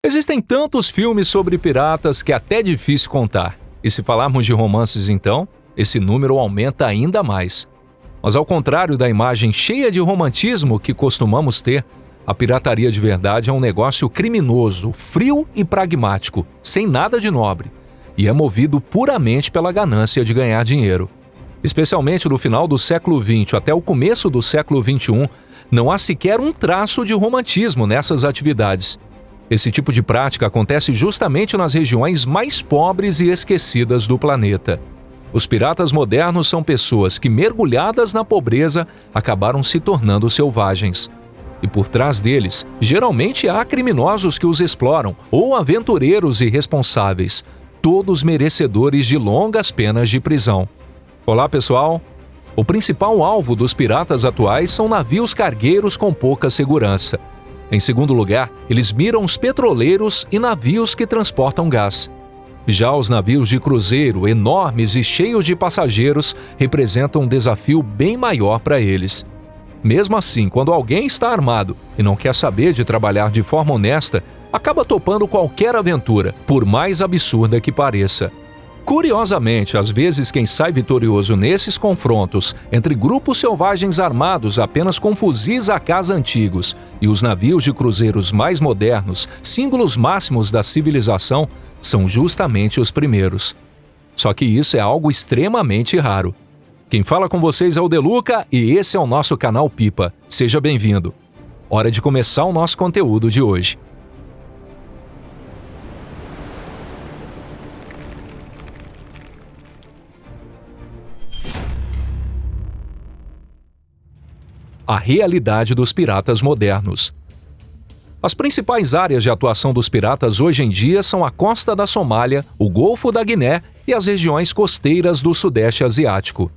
Existem tantos filmes sobre piratas que é até difícil contar. E se falarmos de romances então, esse número aumenta ainda mais. Mas ao contrário da imagem cheia de romantismo que costumamos ter, a pirataria de verdade é um negócio criminoso, frio e pragmático, sem nada de nobre, e é movido puramente pela ganância de ganhar dinheiro. Especialmente no final do século XX até o começo do século XXI, não há sequer um traço de romantismo nessas atividades. Esse tipo de prática acontece justamente nas regiões mais pobres e esquecidas do planeta. Os piratas modernos são pessoas que, mergulhadas na pobreza, acabaram se tornando selvagens. E por trás deles, geralmente há criminosos que os exploram ou aventureiros irresponsáveis, todos merecedores de longas penas de prisão. Olá, pessoal! O principal alvo dos piratas atuais são navios cargueiros com pouca segurança. Em segundo lugar, eles miram os petroleiros e navios que transportam gás. Já os navios de cruzeiro, enormes e cheios de passageiros, representam um desafio bem maior para eles. Mesmo assim, quando alguém está armado e não quer saber de trabalhar de forma honesta, acaba topando qualquer aventura, por mais absurda que pareça. Curiosamente, às vezes quem sai vitorioso nesses confrontos entre grupos selvagens armados apenas com fuzis à caça antigos e os navios de cruzeiros mais modernos, símbolos máximos da civilização, são justamente os primeiros. Só que isso é algo extremamente raro. Quem fala com vocês é o Deluca e esse é o nosso canal Pipa. Seja bem-vindo. Hora de começar o nosso conteúdo de hoje. A realidade dos piratas modernos. As principais áreas de atuação dos piratas hoje em dia são a costa da Somália, o Golfo da Guiné e as regiões costeiras do Sudeste Asiático.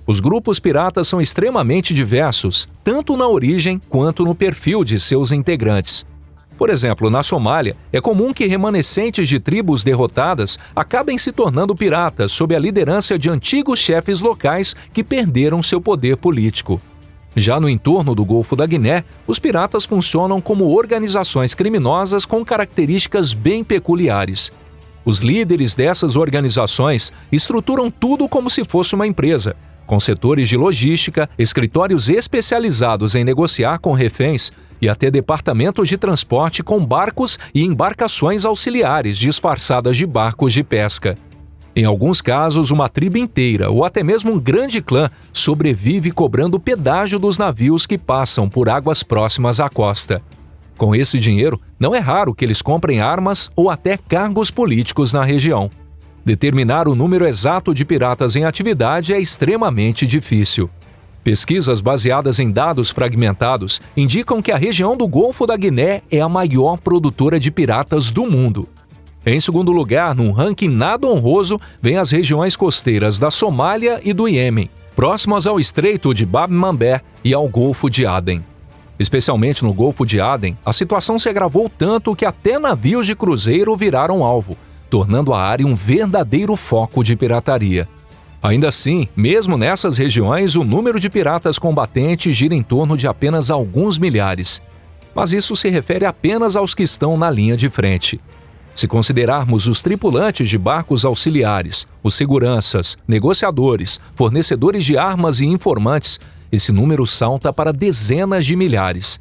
Os grupos piratas são extremamente diversos, tanto na origem quanto no perfil de seus integrantes. Por exemplo, na Somália, é comum que remanescentes de tribos derrotadas acabem se tornando piratas sob a liderança de antigos chefes locais que perderam seu poder político. Já no entorno do Golfo da Guiné, os piratas funcionam como organizações criminosas com características bem peculiares. Os líderes dessas organizações estruturam tudo como se fosse uma empresa, com setores de logística, escritórios especializados em negociar com reféns e até departamentos de transporte com barcos e embarcações auxiliares disfarçadas de barcos de pesca. Em alguns casos, uma tribo inteira ou até mesmo um grande clã sobrevive cobrando pedágio dos navios que passam por águas próximas à costa. Com esse dinheiro, não é raro que eles comprem armas ou até cargos políticos na região. Determinar o número exato de piratas em atividade é extremamente difícil. Pesquisas baseadas em dados fragmentados indicam que a região do Golfo da Guiné é a maior produtora de piratas do mundo. Em segundo lugar, num ranking nada honroso, vêm as regiões costeiras da Somália e do Iêmen, próximas ao Estreito de Bab el-Mandeb e ao Golfo de Aden. Especialmente no Golfo de Aden, a situação se agravou tanto que até navios de cruzeiro viraram alvo, tornando a área um verdadeiro foco de pirataria. Ainda assim, mesmo nessas regiões, o número de piratas combatentes gira em torno de apenas alguns milhares. Mas isso se refere apenas aos que estão na linha de frente. Se considerarmos os tripulantes de barcos auxiliares, os seguranças, negociadores, fornecedores de armas e informantes, esse número salta para dezenas de milhares.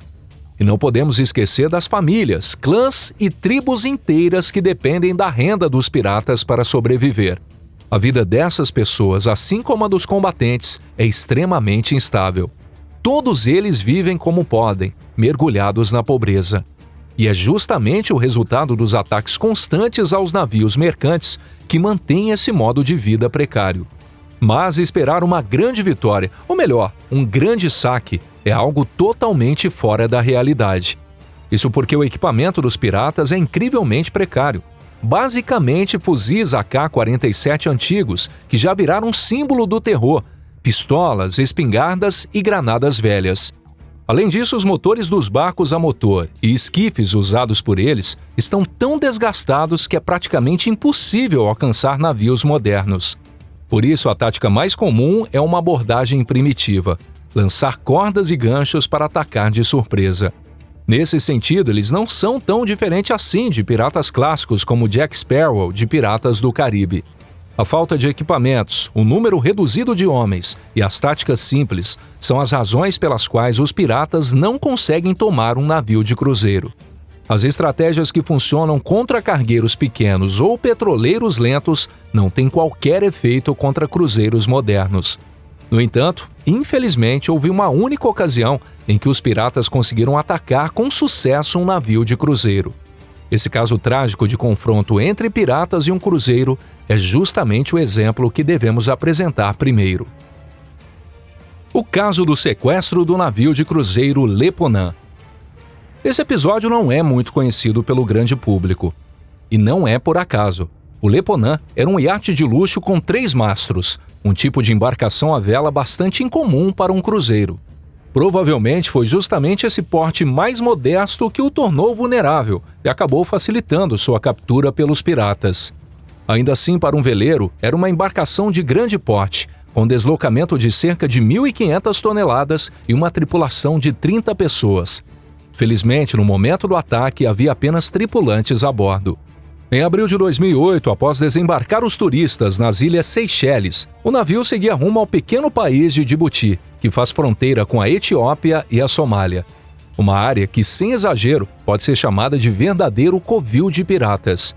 E não podemos esquecer das famílias, clãs e tribos inteiras que dependem da renda dos piratas para sobreviver. A vida dessas pessoas, assim como a dos combatentes, é extremamente instável. Todos eles vivem como podem, mergulhados na pobreza. E é justamente o resultado dos ataques constantes aos navios mercantes que mantém esse modo de vida precário. Mas esperar uma grande vitória, ou melhor, um grande saque, é algo totalmente fora da realidade. Isso porque o equipamento dos piratas é incrivelmente precário. Basicamente, fuzis AK-47 antigos, que já viraram um símbolo do terror, pistolas, espingardas e granadas velhas. Além disso, os motores dos barcos a motor e esquifes usados por eles estão tão desgastados que é praticamente impossível alcançar navios modernos. Por isso, a tática mais comum é uma abordagem primitiva, lançar cordas e ganchos para atacar de surpresa. Nesse sentido, eles não são tão diferentes assim de piratas clássicos como Jack Sparrow de Piratas do Caribe. A falta de equipamentos, o número reduzido de homens e as táticas simples são as razões pelas quais os piratas não conseguem tomar um navio de cruzeiro. As estratégias que funcionam contra cargueiros pequenos ou petroleiros lentos não têm qualquer efeito contra cruzeiros modernos. No entanto, infelizmente, houve uma única ocasião em que os piratas conseguiram atacar com sucesso um navio de cruzeiro. Esse caso trágico de confronto entre piratas e um cruzeiro é justamente o exemplo que devemos apresentar primeiro. O caso do sequestro do navio de cruzeiro Leponan. Esse episódio não é muito conhecido pelo grande público. E não é por acaso. O Leponan era um iate de luxo com 3 mastros, um tipo de embarcação à vela bastante incomum para um cruzeiro. Provavelmente foi justamente esse porte mais modesto que o tornou vulnerável e acabou facilitando sua captura pelos piratas. Ainda assim, para um veleiro, era uma embarcação de grande porte, com deslocamento de cerca de 1.500 toneladas e uma tripulação de 30 pessoas. Felizmente, no momento do ataque, havia apenas tripulantes a bordo. Em abril de 2008, após desembarcar os turistas nas ilhas Seychelles, o navio seguia rumo ao pequeno país de Djibouti, que faz fronteira com a Etiópia e a Somália. Uma área que, sem exagero, pode ser chamada de verdadeiro covil de piratas.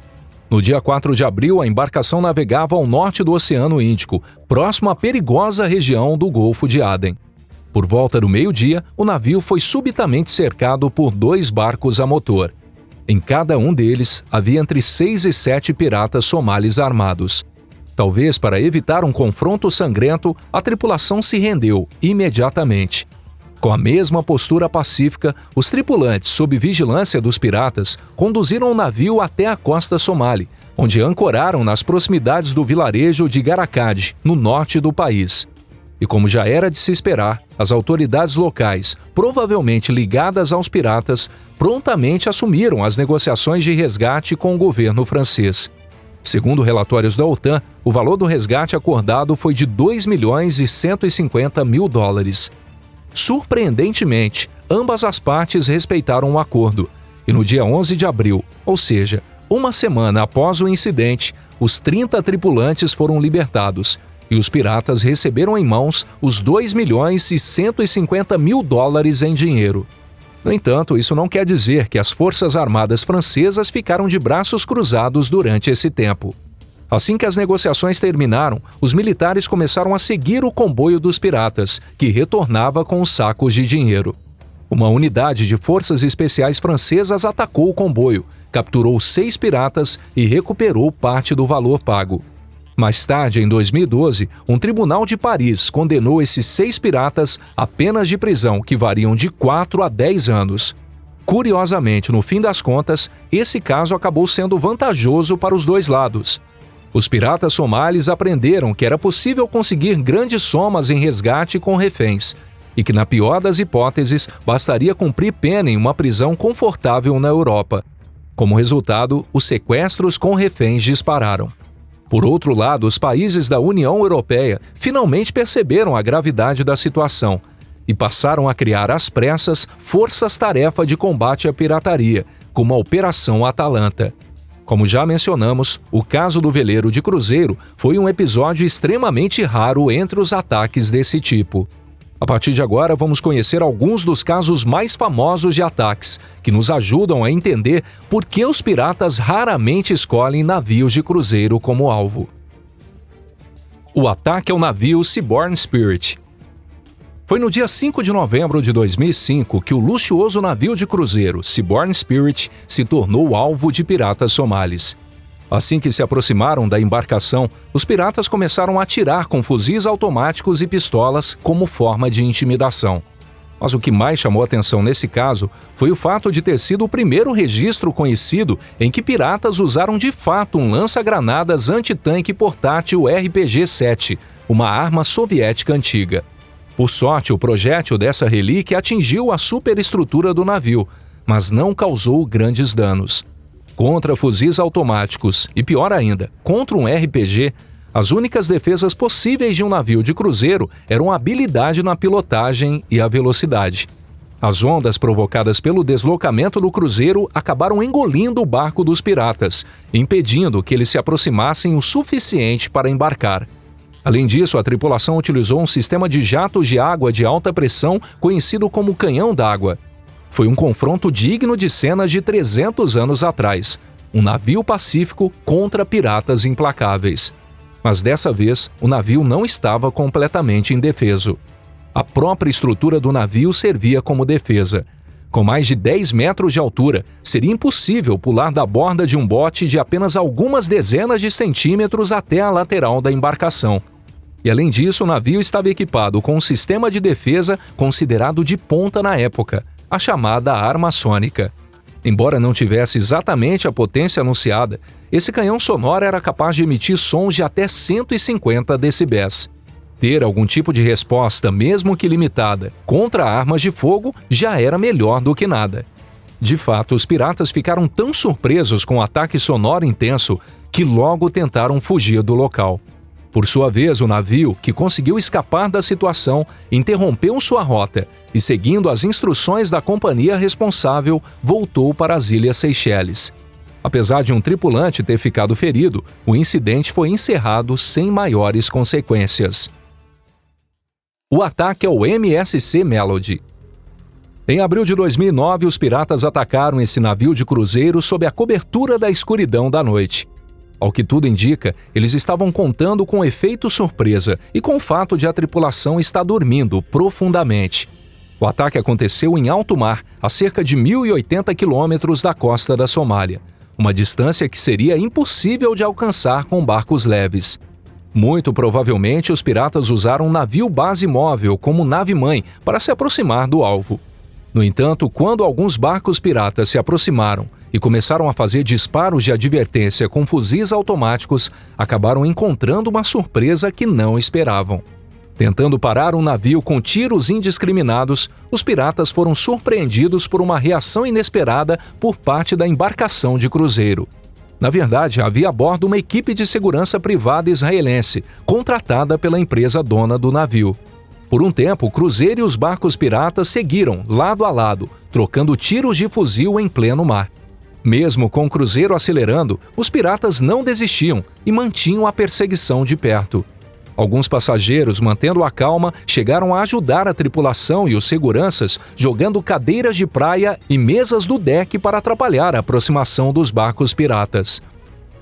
No dia 4 de abril, a embarcação navegava ao norte do Oceano Índico, próximo à perigosa região do Golfo de Aden. Por volta do meio-dia, o navio foi subitamente cercado por 2 barcos a motor. Em cada um deles, havia entre 6 e 7 piratas somalis armados. Talvez para evitar um confronto sangrento, a tripulação se rendeu imediatamente. Com a mesma postura pacífica, os tripulantes, sob vigilância dos piratas, conduziram o navio até a costa somali, onde ancoraram nas proximidades do vilarejo de Garakad, no norte do país. E como já era de se esperar, as autoridades locais, provavelmente ligadas aos piratas, prontamente assumiram as negociações de resgate com o governo francês. Segundo relatórios da OTAN, o valor do resgate acordado foi de 2.150.000 dólares. Surpreendentemente, ambas as partes respeitaram o acordo, e no dia 11 de abril, ou seja, uma semana após o incidente, os 30 tripulantes foram libertados, e os piratas receberam em mãos os 2.150.000 dólares em dinheiro. No entanto, isso não quer dizer que as forças armadas francesas ficaram de braços cruzados durante esse tempo. Assim que as negociações terminaram, os militares começaram a seguir o comboio dos piratas, que retornava com os sacos de dinheiro. Uma unidade de forças especiais francesas atacou o comboio, capturou 6 piratas e recuperou parte do valor pago. Mais tarde, em 2012, um tribunal de Paris condenou esses 6 piratas a penas de prisão que variam de 4 a 10 anos. Curiosamente, no fim das contas, esse caso acabou sendo vantajoso para os 2 lados. Os piratas somalis aprenderam que era possível conseguir grandes somas em resgate com reféns, e que, na pior das hipóteses, bastaria cumprir pena em uma prisão confortável na Europa. Como resultado, os sequestros com reféns dispararam. Por outro lado, os países da União Europeia finalmente perceberam a gravidade da situação e passaram a criar às pressas forças-tarefa de combate à pirataria, como a Operação Atalanta. Como já mencionamos, o caso do veleiro de cruzeiro foi um episódio extremamente raro entre os ataques desse tipo. A partir de agora, vamos conhecer alguns dos casos mais famosos de ataques, que nos ajudam a entender por que os piratas raramente escolhem navios de cruzeiro como alvo. O ataque ao navio Seabourn Spirit. Foi no dia 5 de novembro de 2005 que o luxuoso navio de cruzeiro Seabourn Spirit se tornou alvo de piratas somalis. Assim que se aproximaram da embarcação, os piratas começaram a atirar com fuzis automáticos e pistolas como forma de intimidação. Mas o que mais chamou atenção nesse caso foi o fato de ter sido o primeiro registro conhecido em que piratas usaram de fato um lança-granadas antitanque portátil RPG-7, uma arma soviética antiga. Por sorte, o projétil dessa relíquia atingiu a superestrutura do navio, mas não causou grandes danos. Contra fuzis automáticos e, pior ainda, contra um RPG, as únicas defesas possíveis de um navio de cruzeiro eram a habilidade na pilotagem e a velocidade. As ondas provocadas pelo deslocamento do cruzeiro acabaram engolindo o barco dos piratas, impedindo que eles se aproximassem o suficiente para embarcar. Além disso, a tripulação utilizou um sistema de jatos de água de alta pressão conhecido como canhão d'água. Foi um confronto digno de cenas de 300 anos atrás, um navio pacífico contra piratas implacáveis. Mas dessa vez, o navio não estava completamente indefeso. A própria estrutura do navio servia como defesa. Com mais de 10 metros de altura, seria impossível pular da borda de um bote de apenas algumas dezenas de centímetros até a lateral da embarcação. E além disso, o navio estava equipado com um sistema de defesa considerado de ponta na época, a chamada arma sônica. Embora não tivesse exatamente a potência anunciada, esse canhão sonoro era capaz de emitir sons de até 150 decibéis. Ter algum tipo de resposta, mesmo que limitada, contra armas de fogo já era melhor do que nada. De fato, os piratas ficaram tão surpresos com o ataque sonoro intenso que logo tentaram fugir do local. Por sua vez, o navio, que conseguiu escapar da situação, interrompeu sua rota e, seguindo as instruções da companhia responsável, voltou para as Ilhas Seychelles. Apesar de um tripulante ter ficado ferido, o incidente foi encerrado sem maiores consequências. O ataque ao MSC Melody. Em abril de 2009, os piratas atacaram esse navio de cruzeiro sob a cobertura da escuridão da noite. Ao que tudo indica, eles estavam contando com efeito surpresa e com o fato de a tripulação estar dormindo profundamente. O ataque aconteceu em alto mar, a cerca de 1.080 quilômetros da costa da Somália, uma distância que seria impossível de alcançar com barcos leves. Muito provavelmente, os piratas usaram um navio base móvel como nave-mãe para se aproximar do alvo. No entanto, quando alguns barcos piratas se aproximaram e começaram a fazer disparos de advertência com fuzis automáticos, acabaram encontrando uma surpresa que não esperavam. Tentando parar um navio com tiros indiscriminados, os piratas foram surpreendidos por uma reação inesperada por parte da embarcação de cruzeiro. Na verdade, havia a bordo uma equipe de segurança privada israelense, contratada pela empresa dona do navio. Por um tempo, o cruzeiro e os barcos piratas seguiram, lado a lado, trocando tiros de fuzil em pleno mar. Mesmo com o cruzeiro acelerando, os piratas não desistiam e mantinham a perseguição de perto. Alguns passageiros, mantendo a calma, chegaram a ajudar a tripulação e os seguranças, jogando cadeiras de praia e mesas do deck para atrapalhar a aproximação dos barcos piratas.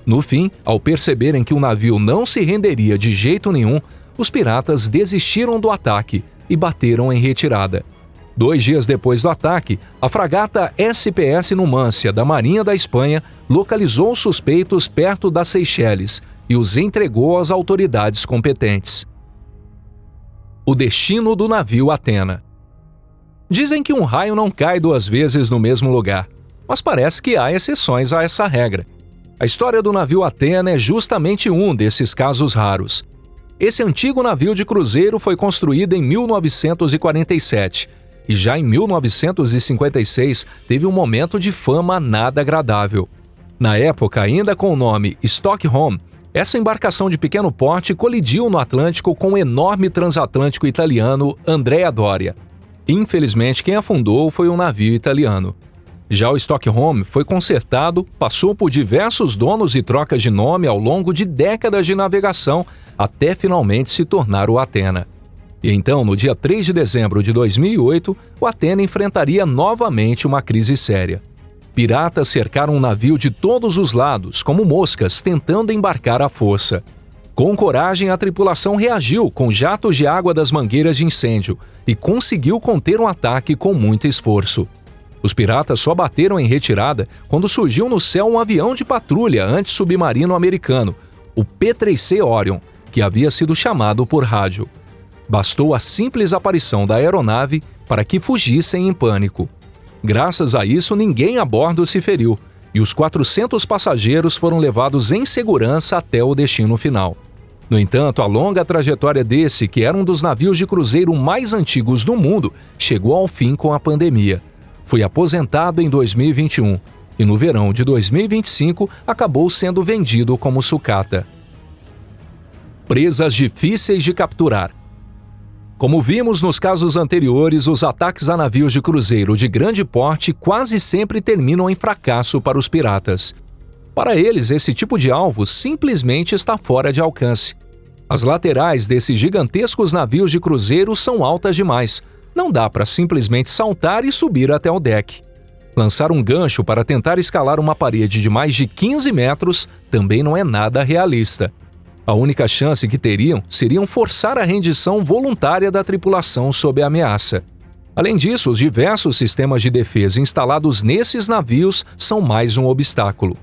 No fim, ao perceberem que o navio não se renderia de jeito nenhum, os piratas desistiram do ataque e bateram em retirada. 2 dias depois do ataque, a fragata SPS Numancia, da Marinha da Espanha, localizou os suspeitos perto das Seychelles e os entregou às autoridades competentes. O destino do navio Athena. Dizem que um raio não cai 2 vezes no mesmo lugar, mas parece que há exceções a essa regra. A história do navio Athena é justamente um desses casos raros. Esse antigo navio de cruzeiro foi construído em 1947 e já em 1956 teve um momento de fama nada agradável. Na época, ainda com o nome Stockholm, essa embarcação de pequeno porte colidiu no Atlântico com o enorme transatlântico italiano Andrea Doria. Infelizmente, quem afundou foi um navio italiano. Já o Stockholm foi consertado, passou por diversos donos e trocas de nome ao longo de décadas de navegação, até finalmente se tornar o Athena. E então, no dia 3 de dezembro de 2008, o Athena enfrentaria novamente uma crise séria. Piratas cercaram o navio de todos os lados, como moscas, tentando embarcar à força. Com coragem, a tripulação reagiu com jatos de água das mangueiras de incêndio e conseguiu conter um ataque com muito esforço. Os piratas só bateram em retirada quando surgiu no céu um avião de patrulha antissubmarino americano, o P-3C Orion, que havia sido chamado por rádio. Bastou a simples aparição da aeronave para que fugissem em pânico. Graças a isso, ninguém a bordo se feriu e os 400 passageiros foram levados em segurança até o destino final. No entanto, a longa trajetória desse, que era um dos navios de cruzeiro mais antigos do mundo, chegou ao fim com a pandemia. Foi aposentado em 2021 e no verão de 2025 acabou sendo vendido como sucata. Presas difíceis de capturar. Como vimos nos casos anteriores, os ataques a navios de cruzeiro de grande porte quase sempre terminam em fracasso para os piratas. Para eles, esse tipo de alvo simplesmente está fora de alcance. As laterais desses gigantescos navios de cruzeiro são altas demais. Não dá para simplesmente saltar e subir até o deck. Lançar um gancho para tentar escalar uma parede de mais de 15 metros também não é nada realista. A única chance que teriam seria forçar a rendição voluntária da tripulação sob a ameaça. Além disso, os diversos sistemas de defesa instalados nesses navios são mais um obstáculo.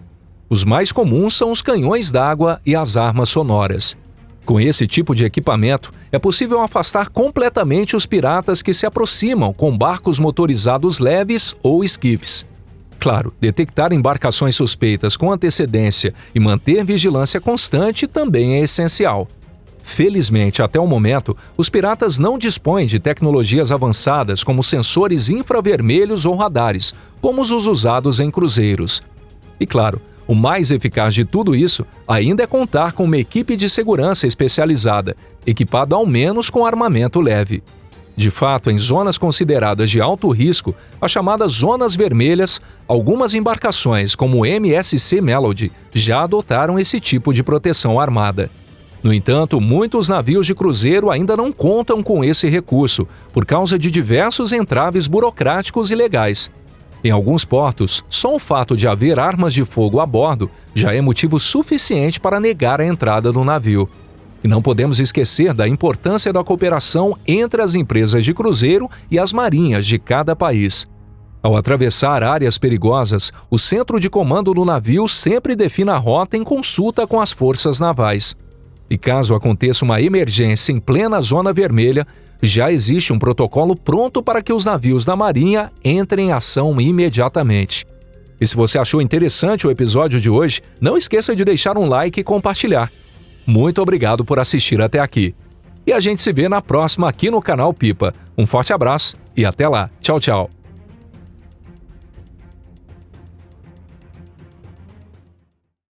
Os mais comuns são os canhões d'água e as armas sonoras. Com esse tipo de equipamento, é possível afastar completamente os piratas que se aproximam com barcos motorizados leves ou esquifes. Claro, detectar embarcações suspeitas com antecedência e manter vigilância constante também é essencial. Felizmente, até o momento, os piratas não dispõem de tecnologias avançadas como sensores infravermelhos ou radares, como os usados em cruzeiros. E claro, o mais eficaz de tudo isso ainda é contar com uma equipe de segurança especializada, equipada ao menos com armamento leve. De fato, em zonas consideradas de alto risco, as chamadas zonas vermelhas, algumas embarcações, como o MSC Melody, já adotaram esse tipo de proteção armada. No entanto, muitos navios de cruzeiro ainda não contam com esse recurso, por causa de diversos entraves burocráticos e legais. Em alguns portos, só o fato de haver armas de fogo a bordo já é motivo suficiente para negar a entrada do navio. E não podemos esquecer da importância da cooperação entre as empresas de cruzeiro e as marinhas de cada país. Ao atravessar áreas perigosas, o centro de comando do navio sempre define a rota em consulta com as forças navais. E caso aconteça uma emergência em plena zona vermelha, já existe um protocolo pronto para que os navios da Marinha entrem em ação imediatamente. E se você achou interessante o episódio de hoje, não esqueça de deixar um like e compartilhar. Muito obrigado por assistir até aqui. E a gente se vê na próxima aqui no canal Pipa. Um forte abraço e até lá. Tchau, tchau.